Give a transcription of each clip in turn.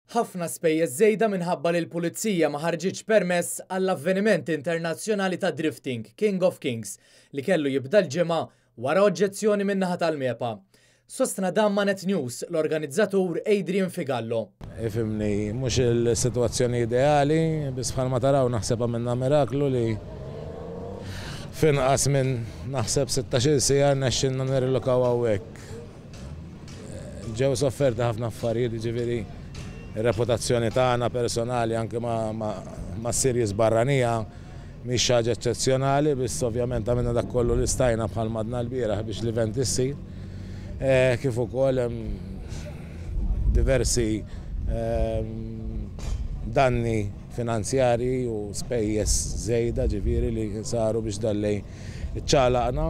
Ħafna spejjeż żejda minħabba li l-Pulizija ma ħarġitx permess għall-avveniment internazzjonali ta' drifting King of Kings li kellu jibda l-ġimgħa wara oġġezzjoni min-naħa tal-MEPA. Sostna dan ma' Net News l-organizzatur Adrian Figallo. Ifimni, mhux il-sitwazzjoni ideali, biss bħalma taraw naħseb għamilna miraklu li finqas minn naħseb 16 sija nexxinna nirrilokaw hawnhekk. Ġew sofferti ħafna affarijiet, ġifieri ir-reputazzjoni tagħna personali anke ma' series barranija mhix ħaġa eċċezzjonali, biss ovvjament għamilna dak kollu li stajna bħal madna l-bieraħ biex l-event issir. Kif ukoll hemm diversi danni finanzjarji u spejjeż żejda ġifieri li saru biex dallej iċċalaqna.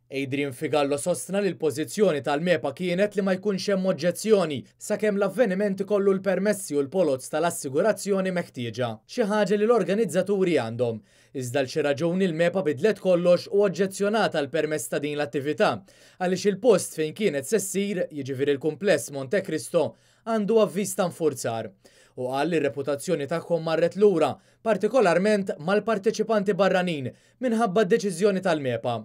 Adrian Figallo sostna li l-pożizzjoni tal-MEPA kienet li ma jkunx hemm oġġezzjoni sakemm l-avveniment ikollu l-permessi u l-polozz tal-assigurazzjoni meħtieġa, xi ħaġa li l-organizzaturi għandhom. Iżda l xi raġuni l-MEPA bidlet kollox u oġġezzjonata l-permess ta' din l-attività għaliex il-post fejn kienet se ssir, jiġifieri l-kumpless Monte Cristo, għandu avviż ta' nfurzar. U qal li r-reputazzjoni tagħhom marret lura, partikolarment mal-parteċipanti barranin minħabba d-deċiżjoni tal-MEPA.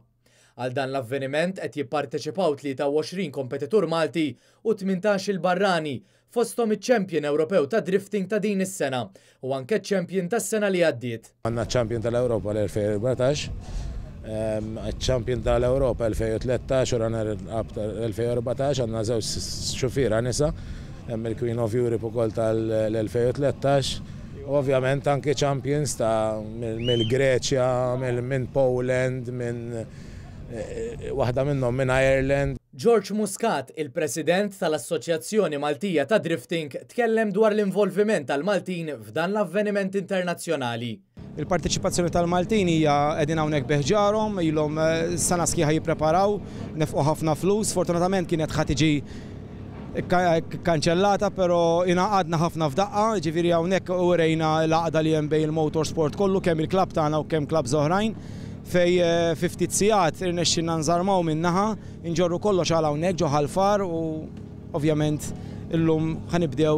Għal dan l-avveniment qed jipparteċipaw 23 kompetitur Malti u 18 il-barrani fosthom iċ-Champion Ewropew ta' drifting ta' din is-sena u anke ċ-Champion tas-sena li għaddiet. Għandna ċ-Champion tal-Ewropa l-2014, ċ-Champion tal-Ewropa 2013 u runner-up tal-2014, għandna żewġ xufiera nisa, hemm il-Queen of Europe ukoll tal-2013. Ovvjament anke champions ta' mill-Greċja, minn Poland, waħda minnhom minn Ireland. George Muscat, il-President tal-Assoċjazzjoni Maltija ta' Drifting, tkellem dwar l-involviment tal-Maltin f'dan l-avveniment internazzjonali. Il-partiċipazzjoni tal-Maltin hija qegħdin hawnhekk beħġarhom, ilhom sena sħiħa jippreparaw, nefqu ħafna flus, fortunatament kienet ħadd tiġi kanċellata, però ingħaqadna ħafna f'daqqa, ġifieri hawnhekk urejna l-għaqda li hemm bejn il-motorsport kollu kemm il-klabb tagħna u kemm klabb oħrajn. Fej 50 sigħat irnexxinna nżarmaw minnaħa, inġorru kollox għal hawnhekk ġo ħalfar u ovvjament illum ħanibdew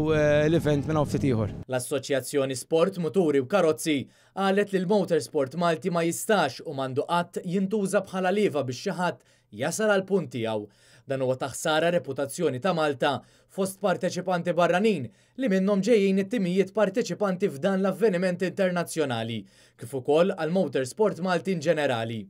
l-event minn ftit ieħor. L-Assoċjazzjoni Sport, Muturi u Karozzi qalet li l-Motorsport Malti ma jistax u m'għandu qatt jintuża bħala lieva biex xi ħadd jasal għal punt tiegħu. Dan huwa taħsara reputazzjoni ta' Malta fost parteċipanti barranin li minnhom ġejjin it-timijiet parteċipanti f'dan l-avveniment internazzjonali, kif ukoll għal Motorsport Malti in ġenerali.